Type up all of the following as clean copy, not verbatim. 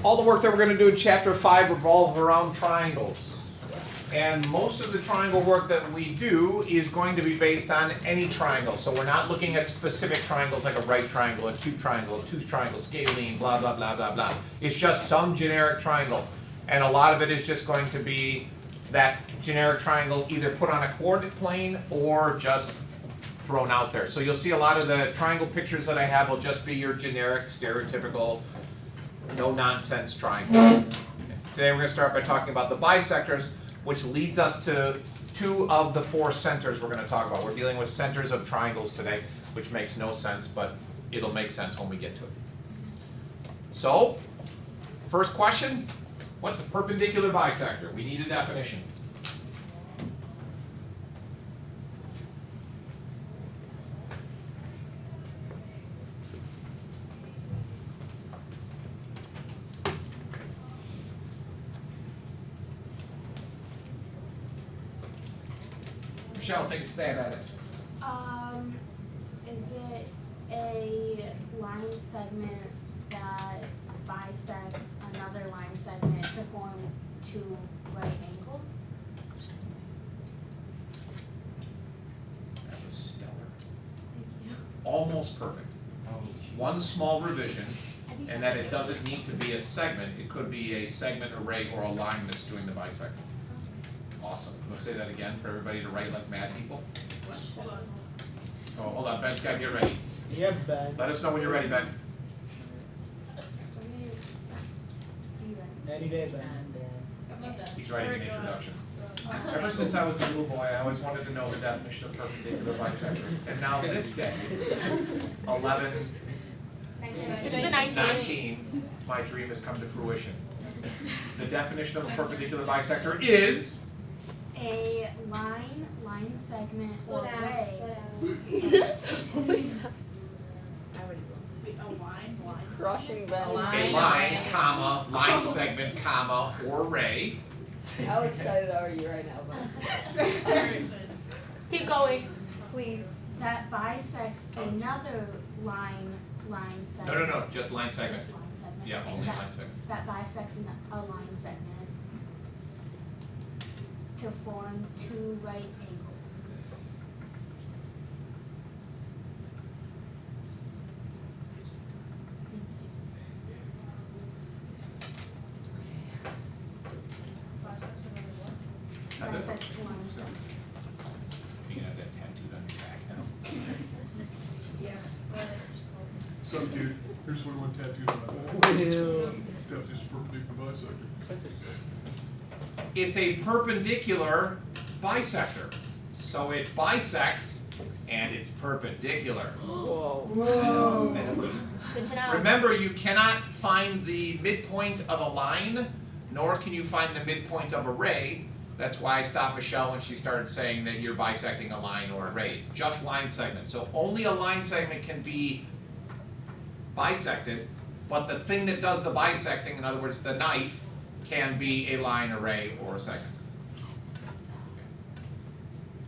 all the work that we're going to do in Chapter 5 revolves around triangles. And most of the triangle work that we do is going to be based on any triangle. So we're not looking at specific triangles like a right triangle, a two triangle, scalene, blah, blah, blah, blah, blah. It's just some generic triangle. And a lot of it is just going to be that generic triangle either put on a coordinate plane or just thrown out there. So you'll see a lot of the triangle pictures that I have will just be your generic, stereotypical, no-nonsense triangle. Today we're going to start by talking about the bisectors, which leads us to two of the four centers we're going to talk about. We're dealing with centers of triangles today, which makes no sense, but it'll make sense when we get to it. So, first question, what's a perpendicular bisector? We need a definition. Michelle, take a stab at it. Is it a line segment that bisects another line segment to form two right angles? That was stellar. Thank you. Almost perfect. One small revision, and that it doesn't need to be a segment. It could be a segment array or a line that's doing the bisecting. Awesome. Can we say that again for everybody to write like mad people? Oh, hold on. Ben's got to get ready. Yeah, Ben. Let us know when you're ready, Ben. Any day, Ben. He's writing an introduction. Ever since I was a little boy, I always wanted to know the definition of perpendicular bisector. And now this day, 11, It's the 19, my dream has come to fruition. The definition of a perpendicular bisector is a line segment or ray. Crushing Ben. a line, comma, line segment, comma, or ray. How excited are you right now, Ben? Keep going, please. That bisects another line segment. No, just line segment. Just line segment. Yeah, Okay, only that- line segment. That bisects a line segment to form two right angles. How's that? Bisects line segment. You can have that tattooed on your back now. Some dude, here's what I want tattooed on my back. Definitely just perpendicular bisector. It's a perpendicular bisector. So it bisects and it's perpendicular. Whoa. Good to know. Remember, you cannot find the midpoint of a line, nor can you find the midpoint of a ray. That's why I stopped Michelle when she started saying that you're bisecting a line or a ray. Just line segment. So only a line segment can be bisected, but the thing that does the bisecting, in other words, the knife, can be a line, a ray, or a segment.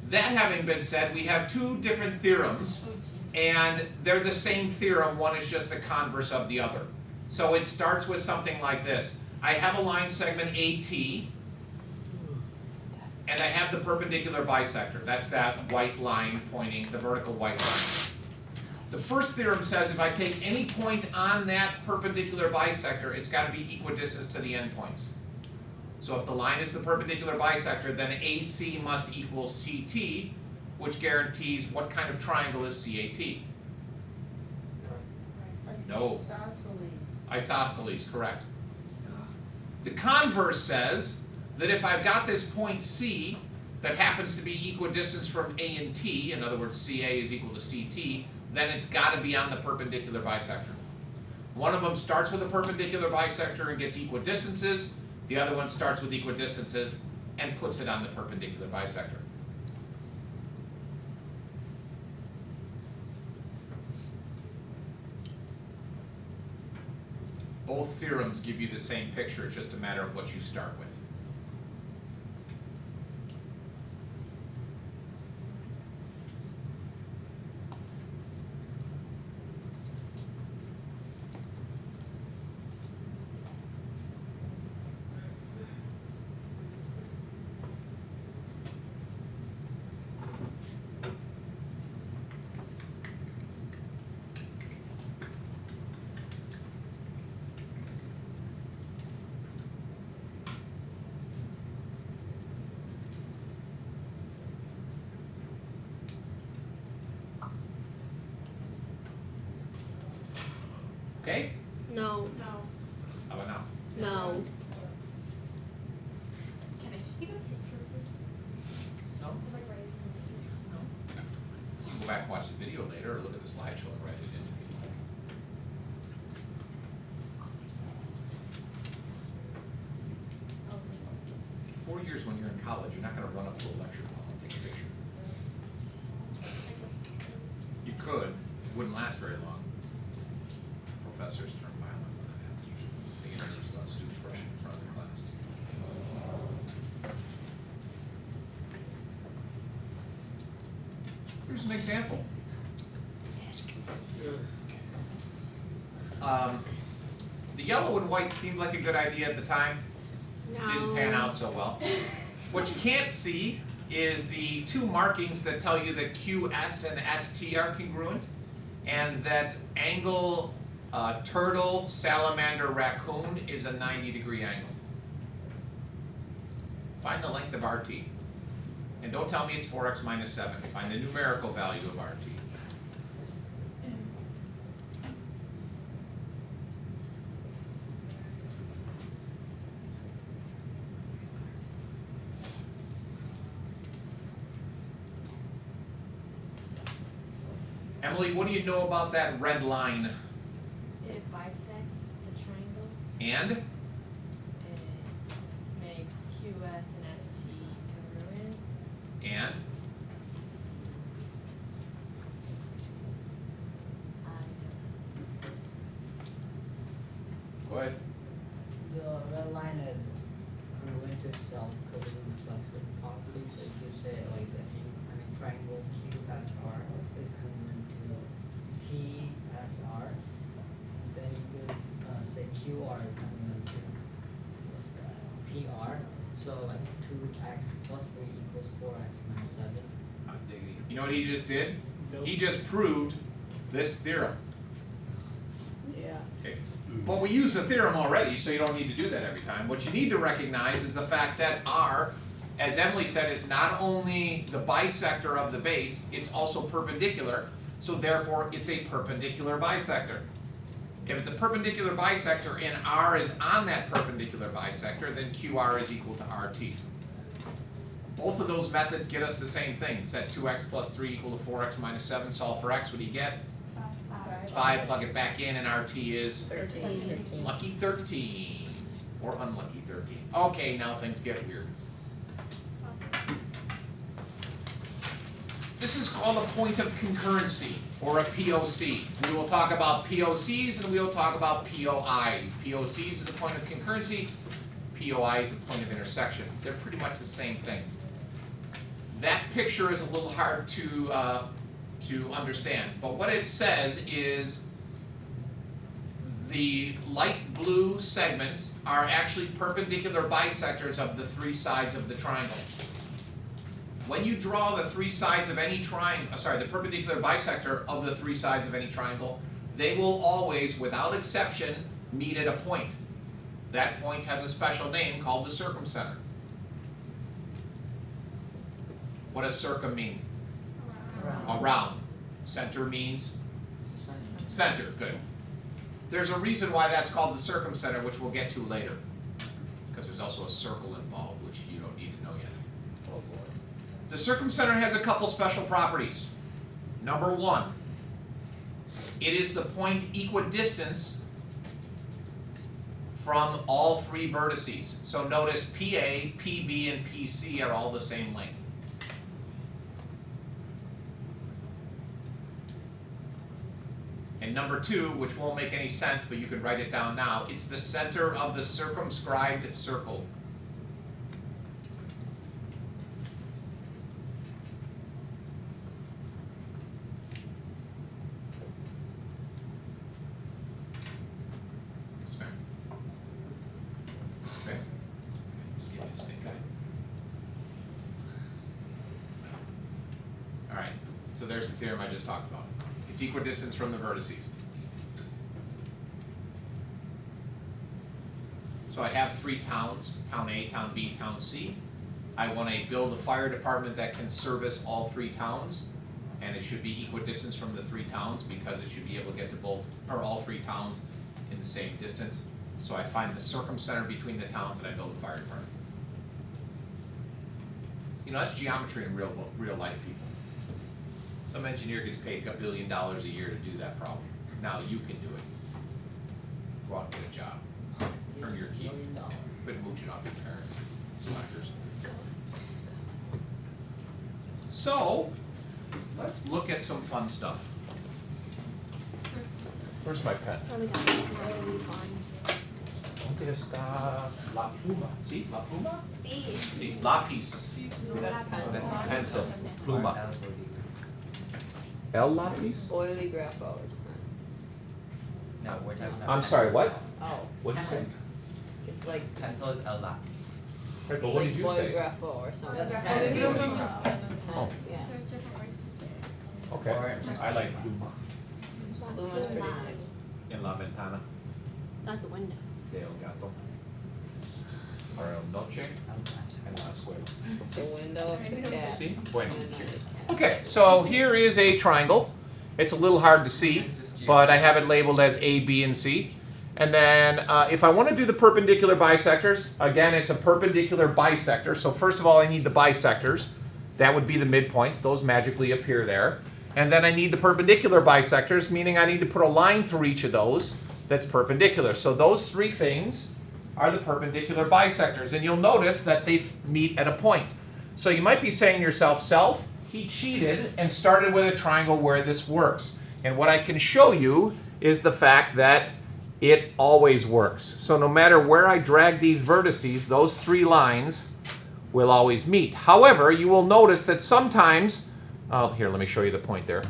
That having been said, we have two different theorems, and they're the same theorem. One is just the converse of the other. So it starts with something like this. I have a line segment AT, and I have the perpendicular bisector. That's that white line pointing, the vertical white line. The first theorem says if I take any point on that perpendicular bisector, it's got to be equidistant to the endpoints. So if the line is the perpendicular bisector, then AC must equal CT, which guarantees what kind of triangle is CAT? No. Isosceles, correct. The converse says that if I've got this point C that happens to be equidistant from A and T, in other words, CA is equal to CT, then it's got to be on the perpendicular bisector. One of them starts with a perpendicular bisector and gets equidistances. The other one starts with equidistances and puts it on the perpendicular bisector. Both theorems give you the same picture, it's just a matter of what you start with. No. How about now? No. Can I take a picture of this? No? Am I right? You can go back and watch the video later, or look at the slideshow and write it in if you'd like. 4 years when you're in college, you're not gonna run up to a lecture hall and take a picture. You could, it wouldn't last very long. Professors turn violent when that happens. They get nervous about students rushing in front of the class. Here's an example. The yellow and white seemed like a good idea at the time. Didn't pan out so well. What you can't see is the two markings that tell you that QS and ST are congruent, and that angle turtle, salamander, raccoon is a 90-degree angle. Find the length of RT. And don't tell me it's 4x minus 7. Find the numerical value of RT. Emily, what do you know about that red line? It bisects the triangle. And? It makes QS and ST congruent. And? Go ahead. The red line is congruent to itself because it reflects it properly. So if you say like the triangle QSR is congruent to TSR, then you could say QR is congruent to what's that? TR. So like 2x plus 3 equals 4x minus 7. I'm digging. You know what he just did? Nope. He just proved this theorem. Yeah. Okay. But we use the theorem already, so you don't need to do that every time. What you need to recognize is the fact that R, as Emily said, is not only the bisector of the base, it's also perpendicular, so therefore it's a perpendicular bisector. If it's a perpendicular bisector and R is on that perpendicular bisector, then QR is equal to RT. Both of those methods get us the same thing. Set 2x plus 3 equal to 4x minus 7, solve for x, what do you get? 5, plug it back in, and RT is 13. lucky 13, or unlucky 13. Okay, now things get weird. This is called a point of concurrency, or a POC. We will talk about POCs and we will talk about POIs. POCs is a point of concurrency, POI is a point of intersection. They're pretty much the same thing. That picture is a little hard to understand, but what it says is the light blue segments are actually perpendicular bisectors of the three sides of the triangle. When you draw the three sides of any triangle, the perpendicular bisector of the three sides of any triangle, they will always, without exception, meet at a point. That point has a special name called the circumcenter. What does circum mean? Around. Center means center, good. There's a reason why that's called the circumcenter, which we'll get to later. Because there's also a circle involved, which you don't need to know yet. Oh boy. The circumcenter has a couple special properties. Number one, it is the point equidistant from all three vertices. So notice PA, PB, and PC are all the same length. And number two, which won't make any sense, but you can write it down now, it's the center of the circumscribed circle. Yes, ma'am. Okay. Just give me a stink eye. All right, so there's the theorem I just talked about. It's equidistant from the vertices. So I have three towns, town A, town B, town C. I want to build a fire department that can service all three towns, and it should be equidistant from the three towns because it should be able to get to both, or all three towns in the same distance. So I find the circumcenter between the towns and I build a fire department. You know, that's geometry in real life, people. Some engineer gets paid $1 billion a year to do that problem. Now you can do it. Go out and get a job. Earn your keep. Quit mooching off your parents. Slackers. So, let's look at some fun stuff. Where's my pen? Oh, we got it. Really fun. ¿Dónde está la pluma? Sí, la pluma? Sí. Sí, lápiz. That's pencil. Pencil. Pluma. El lápiz? Oily grapho is No, we're talking about. I'm sorry, what? Oh, What did you say? it's like Pencil is el lápiz. Right, but what did you foil say? grapho or something. That's There's right. different Oh. Yeah. There's different ways to say it. Okay, Or just- I like pluma. Luma's pretty nice. En la ventana That's a window. del gato. Or el noche en la escuela. The window of the cat. See? Bueno. And then the cat. Okay, so here is a triangle. It's a little hard to see, but I have it labeled as A, B, and C. And then if I want to do the perpendicular bisectors, again, it's a perpendicular bisector. So first of all, I need the bisectors. That would be the midpoints. Those magically appear there. And then I need the perpendicular bisectors, meaning I need to put a line through each of those that's perpendicular. So those three things are the perpendicular bisectors. And you'll notice that they meet at a point. So you might be saying to yourself, Self, he cheated and started with a triangle where this works. And what I can show you is the fact that it always works. So no matter where I drag these vertices, those three lines will always meet. However, you will notice that sometimes, here, let me show you the point there.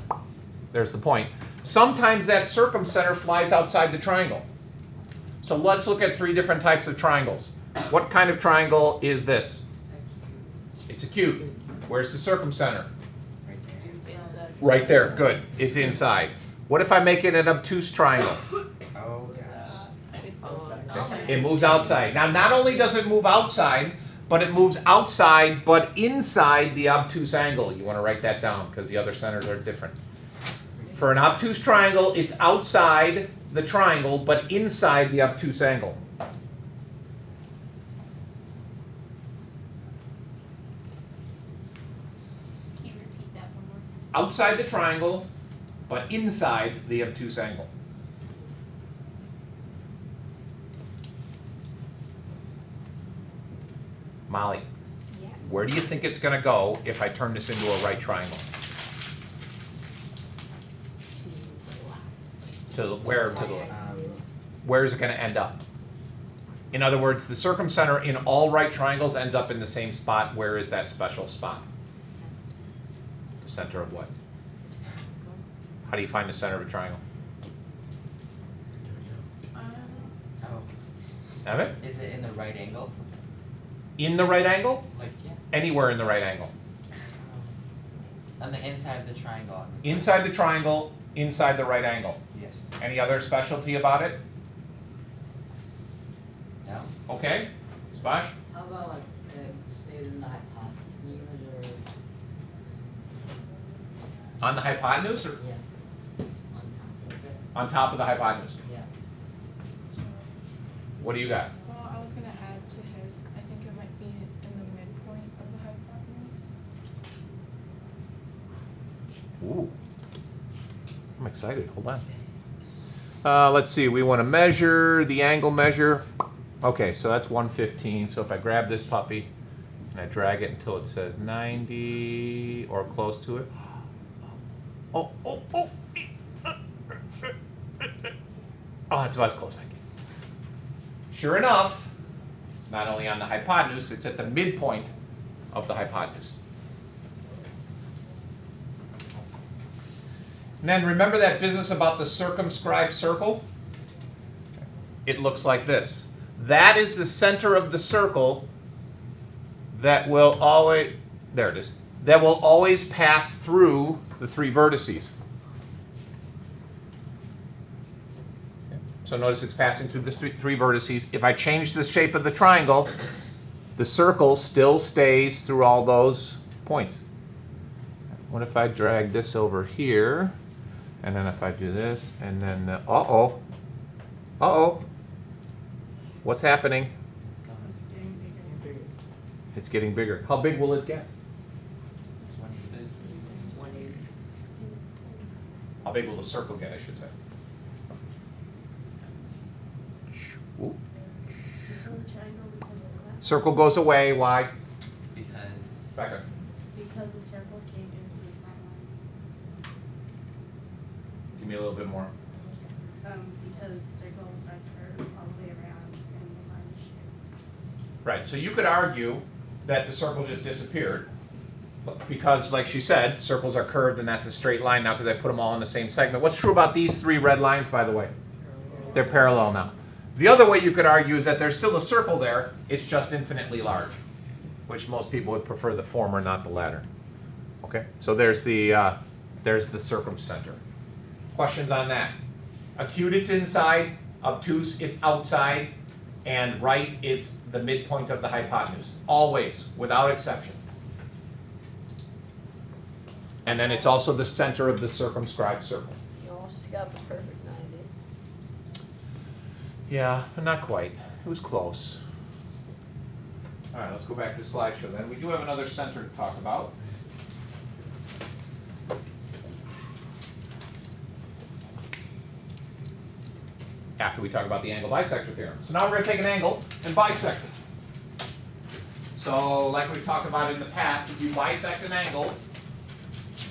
There's the point. Sometimes that circumcenter flies outside the triangle. So let's look at three different types of triangles. What kind of triangle is this? It's a cube. Where's the circumcenter? Right there. Inside. Right there, good. It's inside. What if I make it an obtuse triangle? Oh gosh. It's outside. It moves outside. Now, not only does it move outside, but it moves outside, but inside the obtuse angle. You want to write that down because the other centers are different. For an obtuse triangle, it's outside the triangle, but inside the obtuse angle. Can you repeat that one more? Outside the triangle, but inside the obtuse angle. Molly, Yes. where do you think it's going to go if I turn this into a right triangle? To where? To the where is it going to end up? In other words, the circumcenter in all right triangles ends up in the same spot. Where is that special spot? The center of what? How do you find the center of a triangle? Oh. Evan? Is it in the right angle? In the right angle? Like Anywhere in the right angle. on the inside of the triangle. Inside the triangle, inside the right angle. Yes. Any other specialty about it? No? Okay? Splash? How about like stay in the hypotenuse or On the hypotenuse or yeah, on top of it? on top of the hypotenuse? Yeah. What do you got? Well, I was gonna add to his, I think it might be in the midpoint of the hypotenuse. Ooh. I'm excited. Hold on. Let's see. We want to measure the angle measure. Okay, so that's 115. So if I grab this puppy and I drag it until it says 90 or close to it. Oh, oh, oh. Oh, that's about as close as I can. Sure enough, it's not only on the hypotenuse, it's at the midpoint of the hypotenuse. And then remember that business about the circumscribed circle? It looks like this. That is the center of the circle that will always, there it is, that will always pass through the three vertices. So notice it's passing through the three vertices. If I change the shape of the triangle, the circle still stays through all those points. What if I drag this over here? And then if I do this, and then, uh-oh. Uh-oh. What's happening? It's going. It's getting bigger. How big will it get? It's 180. How big will the circle get, I should say? Ooh. Until the triangle becomes a left. Circle goes away, why? Because Second. Because the circle came into the flat line. Give me a little bit more. Because circles are curved all the way around and the line is shaped. Right, so you could argue that the circle just disappeared because, like she said, circles are curved and that's a straight line now because I put them all in the same segment. What's true about these three red lines, by the way? They're parallel now. The other way you could argue is that there's still a circle there, it's just infinitely large, which most people would prefer the former, not the latter. Okay, so there's the circumcenter. Questions on that? Acute, it's inside. Obtuse, it's outside. And right, it's the midpoint of the hypotenuse. Always, without exception. And then it's also the center of the circumscribed circle. You almost got the perfect 90. Yeah, but not quite. It was close. All right, let's go back to the slideshow then. We do have another center to talk about. After we talk about the angle bisector theorem. So now we're going to take an angle and bisect it. So like we've talked about in the past, if you bisect an angle,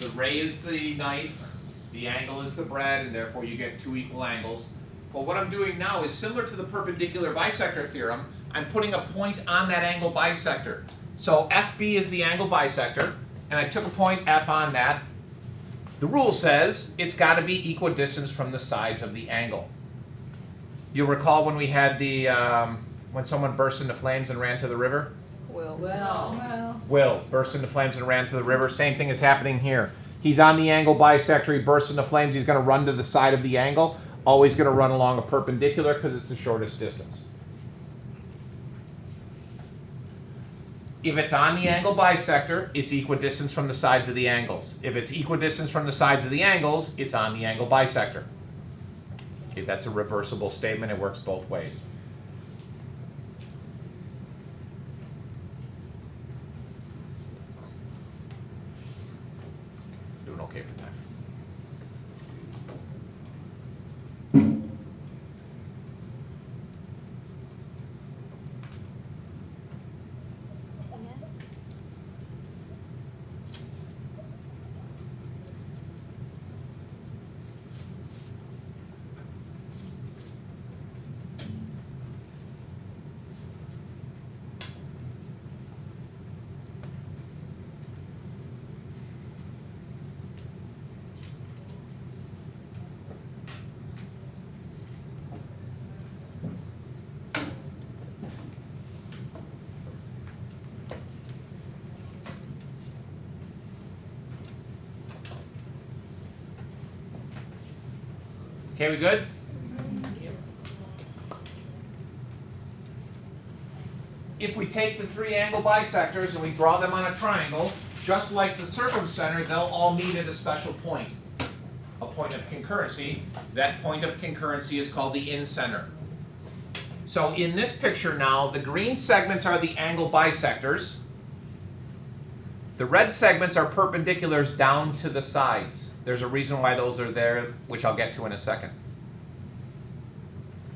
the ray is the knife, the angle is the bread, and therefore you get two equal angles. But what I'm doing now is similar to the perpendicular bisector theorem. I'm putting a point on that angle bisector. So FB is the angle bisector, and I took a point F on that. The rule says it's got to be equidistant from the sides of the angle. You'll recall when we had the, when someone burst into flames and ran to the river? Will burst into flames and ran to the river. Same thing is happening here. He's on the angle bisector, he bursts into flames, he's going to run to the side of the angle. Always going to run along a perpendicular because it's the shortest distance. If it's on the angle bisector, it's equidistant from the sides of the angles. If it's equidistant from the sides of the angles, it's on the angle bisector. Okay, that's a reversible statement. It works both ways. Doing okay for time. Okay, we good? If we take the three angle bisectors and we draw them on a triangle, just like the circumcenter, they'll all meet at a special point, a point of concurrency. That point of concurrency is called the incenter. So in this picture now, the green segments are the angle bisectors. The red segments are perpendiculars down to the sides. There's a reason why those are there, which I'll get to in a second.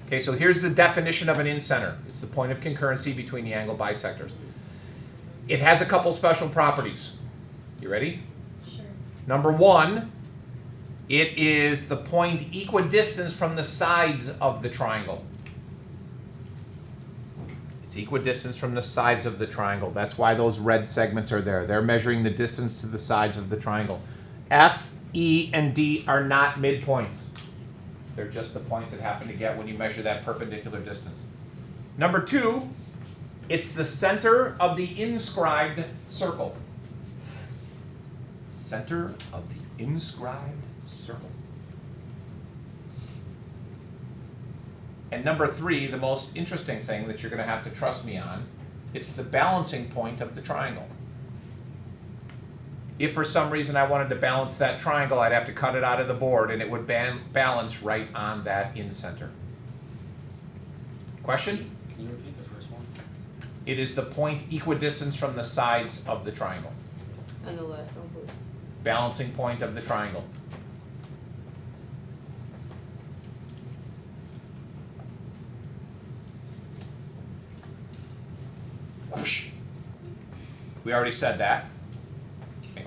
Okay, so here's the definition of an incenter. It's the point of concurrency between the angle bisectors. It has a couple special properties. You ready? Sure. Number one, it is the point equidistant from the sides of the triangle. It's equidistant from the sides of the triangle. That's why those red segments are there. They're measuring the distance to the sides of the triangle. F, E, and D are not midpoints. They're just the points that happen to get when you measure that perpendicular distance. Number two, it's the center of the inscribed circle. Center of the inscribed circle. And number three, the most interesting thing that you're going to have to trust me on, it's the balancing point of the triangle. If for some reason I wanted to balance that triangle, I'd have to cut it out of the board and it would balance right on that incenter. Question? Can you repeat the first one? It is the point equidistant from the sides of the triangle. And the last one, please. Balancing point of the triangle. Whoosh. We already said that.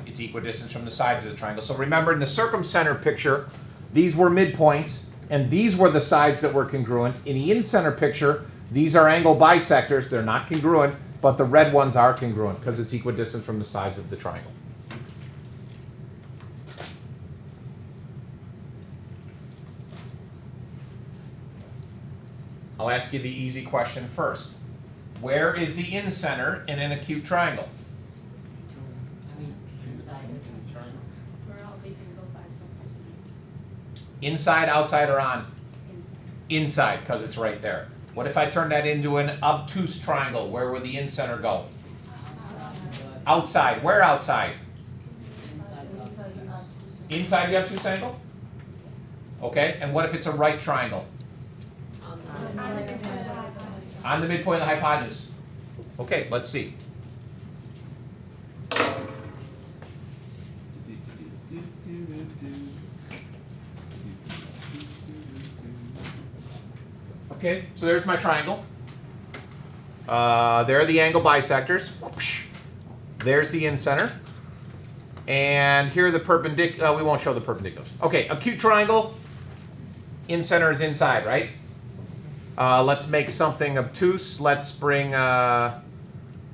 It's equidistant from the sides of the triangle. So remember, in the circumcenter picture, these were midpoints, and these were the sides that were congruent. In the incenter picture, these are angle bisectors. They're not congruent, but the red ones are congruent because it's equidistant from the sides of the triangle. I'll ask you the easy question first. Where is the incenter in an acute triangle? We're all thinking go by some Inside, outside, or on? inside. Inside, because it's right there. What if I turn that into an obtuse triangle? Where would the incenter go? Outside. Where outside? Inside the obtuse angle? Okay, and what if it's a right triangle? On the midpoint of the hypotenuse. Okay, let's see. Okay, so there's my triangle. There are the angle bisectors. Whoosh. There's the incenter. And here are the perpendicular. We won't show the perpendiculars. Okay, acute triangle. Incenter is inside, right? Let's make something obtuse. Let's bring, well,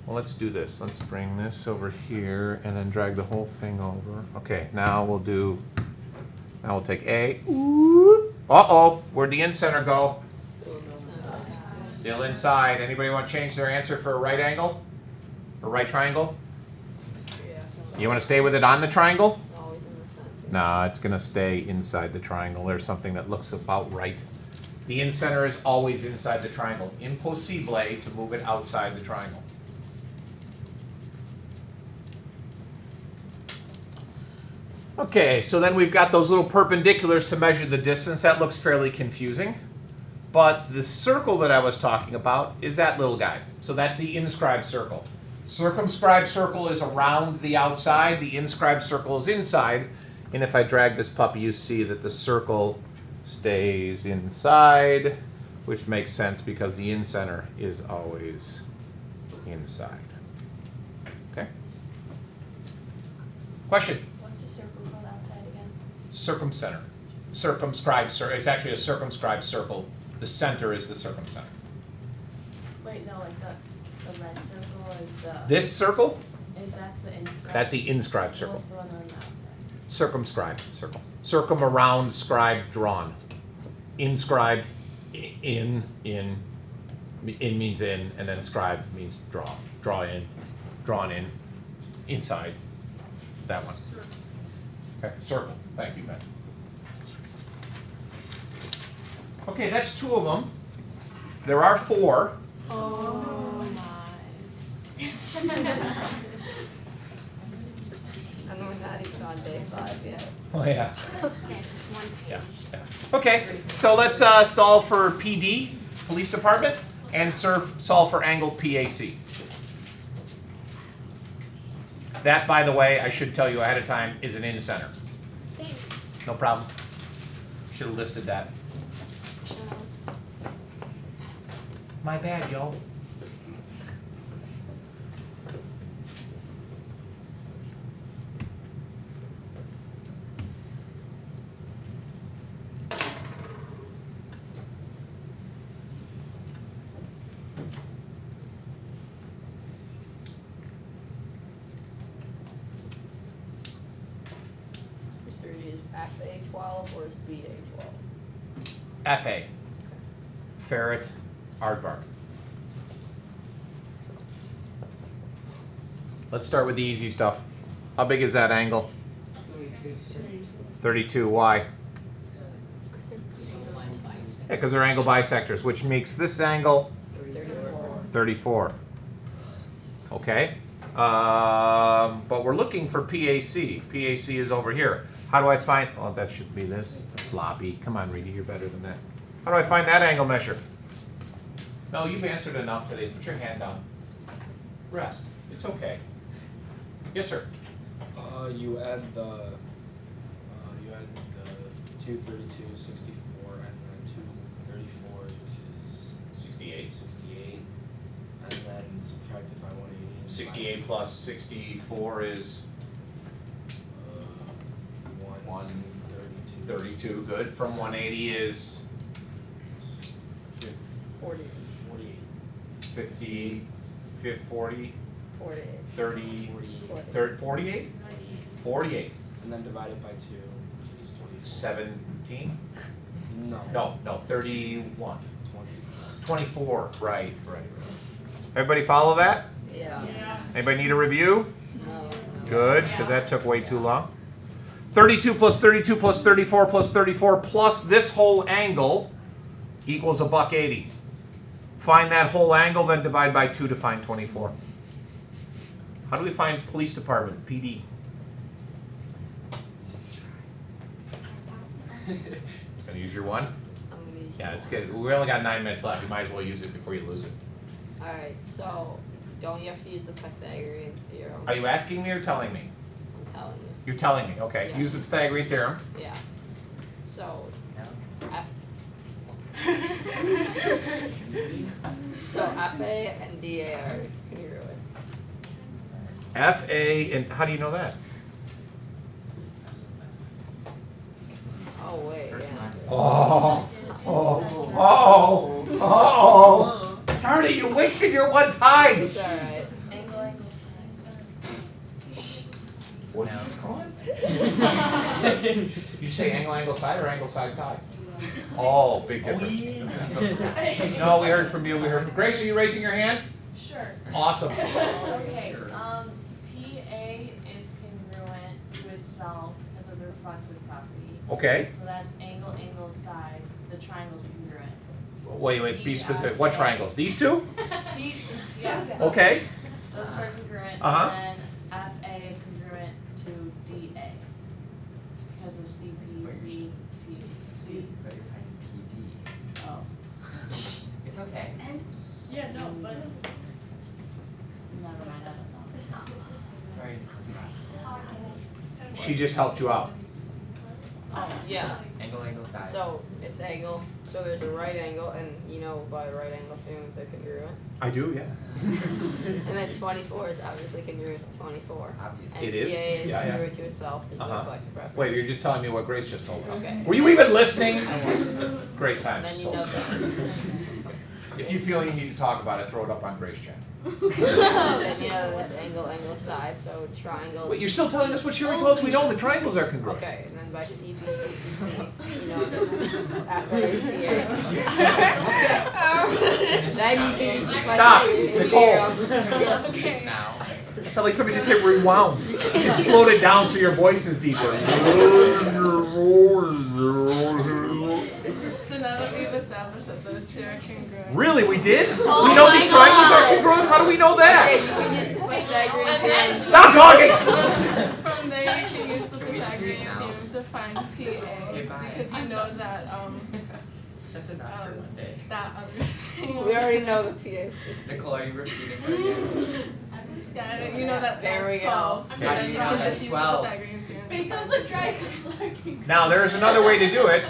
let's do this. Let's bring this over here and then drag the whole thing over. Okay, now we'll take A. Uh-oh, where'd the incenter go? Still inside. Anybody want to change their answer for a right angle? Or right triangle? You want to stay with it on the triangle? Always in the center. No, it's going to stay inside the triangle. There's something that looks about right. The incenter is always inside the triangle. Impossible to move it outside the triangle. Okay, so then we've got those little perpendiculars to measure the distance. That looks fairly confusing. But the circle that I was talking about is that little guy. So that's the inscribed circle. Circumscribed circle is around the outside. The inscribed circle is inside. And if I drag this puppy, you see that the circle stays inside, which makes sense because the incenter is always inside. Okay? Question? What's a circle called outside again? Circumcenter. Circumscribed circle. It's actually a circumscribed circle. The center is the circumcenter. Wait, no, like the red circle is the. This circle, Is that the inscribed? that's the inscribed circle. What's the one on the outside? Circumscribed circle. Circum around, scribe, drawn. Inscribed, in means in, and then scribe means draw. Draw in, drawn in, inside. That one. Okay, circle. Thank you, Ben. Okay, that's two of them. There are four. Oh my. And we're not even on day 5 yet. Oh, yeah. Okay, just one Yeah, page. yeah. Okay, so let's solve for PD, police department, and solve for angle PAC. That, by the way, I should tell you ahead of time, is an incenter. Thanks. No problem. Should have listed that. My bad, yo. Is FA 12 or is BA 12? FA. Ferret, aardvark. Let's start with the easy stuff. How big is that angle? 32. Why? Yeah, because they're angle bisectors, which makes this angle 34. Okay. But we're looking for PAC. PAC is over here. How do I find, oh, that should be this. Sloppy. Come on, Reedy, you're better than that. How do I find that angle measure? No, you've answered enough today. Put your hand down. Rest. It's okay. Yes, sir. You add the 232, 64, and then 234, which is 68. 68, and then subtract it by 180. 68 plus 64 is 132. 32. Good. From 180 is 40, 50, 40, 48. 30, 48. 48? 48. And then divided by 2, which is 24. 17? No. No, 31. 20. 24. Right. Everybody follow that? Yeah. Anybody need a review? No. Good, because that took way too long. 32 plus 32 plus 34 plus 34 plus this whole angle equals $1.80. Find that whole angle, then divide by 2 to find 24. How do we find police department, PD? Gonna use your one? I'm gonna use. Yeah, it's good. We only got 9 minutes left. You might as well use it before you lose it. Alright, so don't you have to use the Pythagorean theorem? Are you asking me or telling me? I'm telling you. You're telling me, okay. Yeah. Use the Pythagorean theorem. Yeah. So F so FA and DA are congruent. FA, and how do you know that? Oh wait, yeah. Oh. Darn it, you wasted your one time. It's alright. Angle. What now? Did you say angle side or angle side? Oh, big difference. No, we heard from you. Grace, are you raising your hand? Sure. Awesome. Okay, PA is congruent to itself because of the reflexive property. Okay. So that's angle, side, the triangle's congruent. Wait, be specific. What triangles? These two? Yes. Okay. Those are congruent, Uh-huh. and then FA is congruent to DA because of CP, CTC. Oh. It's okay. Yeah, no, but. Never mind, I don't know. Sorry. She just helped you out. Oh yeah. Angle side. So it's angle. So there's a right angle, and you know by right angle theorem they're congruent. I do, yeah. And then 24 is obviously congruent to 24. Obviously. And It is? PA is Yeah, yeah. congruent to itself because of the reflexive property. Wait, you're just telling me what Grace just told us. Okay. Were you even listening? Grace, I'm Then you so know sorry. If you feel you need to talk about it, throw it up on Grace Chat. Then you know that's angle side. So triangle. Wait, you're still telling us what she already told us we know? The triangles are congruent. Okay, and then by CP, CTC, you know, after there's DA. Then you can use the Stop, Pythagorean Nicole. theorem. Now. I felt like somebody just hit rewound. It slowed it down so your voice is deeper. So now that we've established that those two are congruent. Really, we did? Oh We know my these triangles are God. congruent? How do we know Okay, that? you can use the Pythagorean theorem. Stop talking! From there, you can use the Can we just leave Pythagorean now? theorem to find PA bye. because you know that That's enough for one day. that other thing. We already know the PA. Nicole, are you repeating her again? Yeah, you know that There we that's go. 12. So How do then you you know can that's just use the 12? Pythagorean theorem. Because the triangles are congruent. Now, there's another way to do it,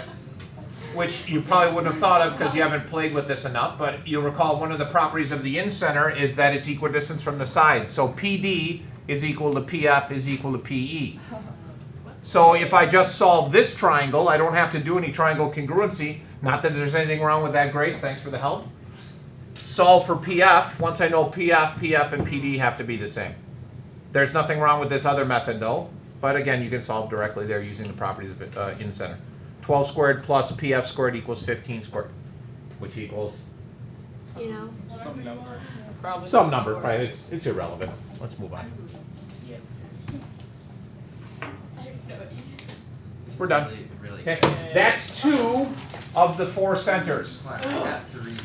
which you probably wouldn't have thought of because you haven't played with this enough, but you'll recall one of the properties of the incenter is that it's equidistant from the sides. So PD is equal to PF is equal to PE. So if I just solve this triangle, I don't have to do any triangle congruency. Not that there's anything wrong with that, Grace. Thanks for the help. Solve for PF. Once I know PF, PF and PD have to be the same. There's nothing wrong with this other method though. But again, you can solve directly there using the properties of incenter. 12 squared plus PF squared equals 15 squared, which equals You know? Some number. Probably some number, right? It's irrelevant. Let's move on. We're done. Really. Okay, that's 2 of the 4 centers. Come on, I got 3 then.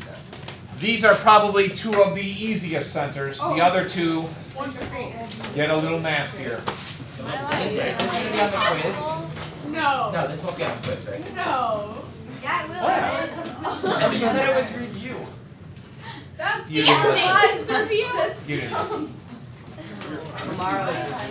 These are probably 2 of the easiest centers. The other 2 get a little nastier. Is this gonna be on the quiz? No. No, this won't be on the quiz, right? No. Yeah, it will. Oh, Yeah, but you said it was review. You didn't listen. Guys, review. You didn't listen. Tomorrow.